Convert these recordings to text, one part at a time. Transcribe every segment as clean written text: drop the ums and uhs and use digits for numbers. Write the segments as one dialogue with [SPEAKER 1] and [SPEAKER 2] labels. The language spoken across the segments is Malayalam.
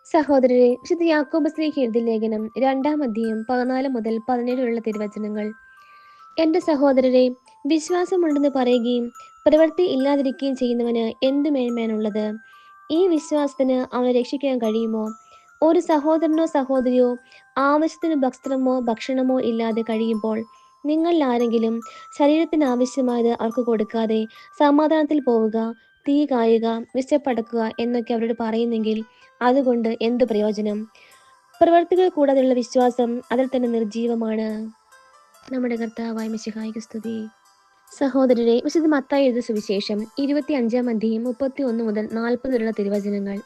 [SPEAKER 1] സഹോദരരെ, വിശുദ്ധ യാക്കോബസിലേക്ക് എഴുതിയ ലേഖനം 2-ാം അധ്യായം 14 മുതൽ 17 വരെയുള്ള തിരുവചനങ്ങൾ. എന്റെ സഹോദരരെ, വിശ്വാസമുണ്ടെന്ന് പറയുകയും പ്രവൃത്തി ഇല്ലാതിരിക്കുകയും ചെയ്യുന്നവന് എന്തു മേന്മയാണുള്ളത്? ഈ വിശ്വാസത്തിന് അവനെ രക്ഷിക്കാൻ കഴിയുമോ? ഒരു സഹോദരനോ സഹോദരിയോ ആവശ്യത്തിന് വസ്ത്രമോ ഭക്ഷണമോ ഇല്ലാതെ കഴിയുമ്പോൾ നിങ്ങളിൽ ആരെങ്കിലും ശരീരത്തിന് ആവശ്യമായത് അവർക്ക് കൊടുക്കാതെ സമാധാനത്തിൽ പോവുക, തീ കായുക, വിശപ്പടക്കുക എന്നൊക്കെ അവരോട് പറയുന്നെങ്കിൽ അതുകൊണ്ട് എന്ത് പ്രയോജനം? പ്രവർത്തികൾ കൂടാതെയുള്ള വിശ്വാസം അതിൽ തന്നെ നിർജീവമാണ്. നമ്മുടെ കർത്താവായ മിശിഹായ്ക്ക് സ്തുതി. സഹോദരരെ, വിശുദ്ധ മത്തായി എഴുതിയ സുവിശേഷം 25-ാം അധ്യായം 31 മുതൽ 40 വരെയുള്ള തിരുവചനങ്ങൾ.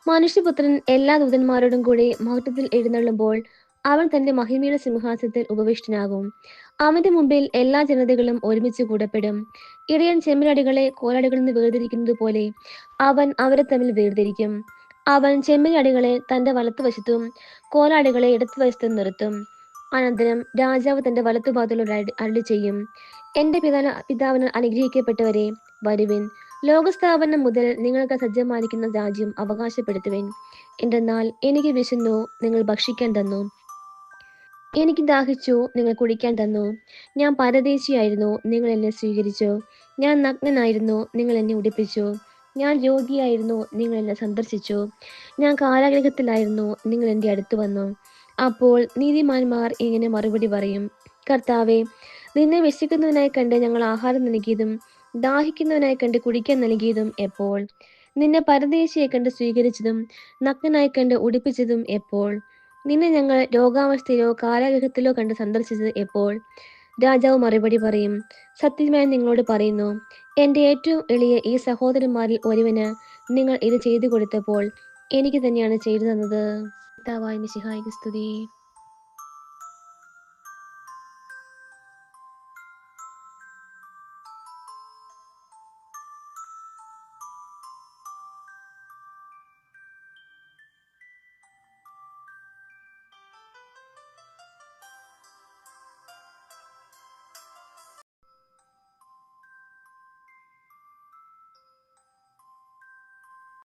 [SPEAKER 1] മനുഷ്യപുത്രൻ എല്ലാ ദൂതന്മാരോടും കൂടി മഹത്വത്തിൽ എഴുന്നള്ളുമ്പോൾ അവൻ തന്റെ മഹിമയുടെ സിംഹാസനത്തിൽ ഉപവിഷ്ടനാകും. അവന്റെ മുമ്പിൽ എല്ലാ ജനതകളും ഒരുമിച്ച് കൂടപ്പെടും. ഇടയൻ ചെമ്മരിയാടുകളെ കോലാടുകളിൽ നിന്ന് വേർതിരിക്കുന്നത് പോലെ അവൻ അവരെ തമ്മിൽ വേർതിരിക്കും. അവൻ ചെമ്മരിയാടുകളെ തന്റെ വലത്തുവശത്തും കോലാടുകളെ ഇടത്തുവശത്തും നിർത്തും. അനന്തരം രാജാവ് തന്റെ വലത്തുഭാഗത്തുള്ളവരോട് അരുളി ചെയ്യും, എന്റെ പിതാവിനാൽ അനുഗ്രഹിക്കപ്പെട്ടവരെ, വരുവിൻ, ലോകസ്ഥാപനം മുതൽ നിങ്ങൾക്ക് സജ്ജമായിരിക്കുന്ന രാജ്യം അവകാശപ്പെടുത്തുവിൻ. എന്തെന്നാൽ എനിക്ക് വിശന്നു, നിങ്ങൾ ഭക്ഷിക്കാൻ തന്നു; എനിക്ക് ദാഹിച്ചു, നിങ്ങൾ കുടിക്കാൻ തന്നു; ഞാൻ പരദേശിയായിരുന്നു, നിങ്ങൾ എന്നെ സ്വീകരിച്ചു; ഞാൻ നഗ്നനായിരുന്നു, നിങ്ങൾ എന്നെ ഉടുപ്പിച്ചു; ഞാൻ രോഗിയായിരുന്നു, നിങ്ങൾ എന്നെ സന്ദർശിച്ചു; ഞാൻ കാരാഗൃഹത്തിലായിരുന്നു, നിങ്ങൾ എൻ്റെ അടുത്ത് വന്നു. അപ്പോൾ നീതിമാന്മാർ ഇങ്ങനെ മറുപടി പറയും, കർത്താവേ, നിന്നെ വിശക്കുന്നവനായി കണ്ട് ഞങ്ങൾ ആഹാരം നൽകിയതും ദാഹിക്കുന്നവനായി കണ്ട് കുടിക്കാൻ നൽകിയതും എപ്പോൾ? നിന്നെ പരദേശിയെ കണ്ട് സ്വീകരിച്ചതും നഗ്നനായി കണ്ട് ഉടുപ്പിച്ചതും എപ്പോൾ? നിന്നെ ഞങ്ങൾ രോഗാവസ്ഥയിലോ കാരാഗൃഹത്തിലോ കണ്ട് സന്ദർശിച്ചത് എപ്പോൾ? രാജാവ് മറുപടി പറയും, സത്യമായി നിങ്ങളോട് പറയുന്നു, എൻ്റെ ഏറ്റവും എളിയ ഈ സഹോദരന്മാരിൽ ഒരുവന് നിങ്ങൾ ഇത് ചെയ്തു കൊടുത്തപ്പോൾ എനിക്ക് തന്നെയാണ് ചെയ്തു തന്നത്. കർത്താവായ മിശിഹായ്ക്ക് സ്തുതി.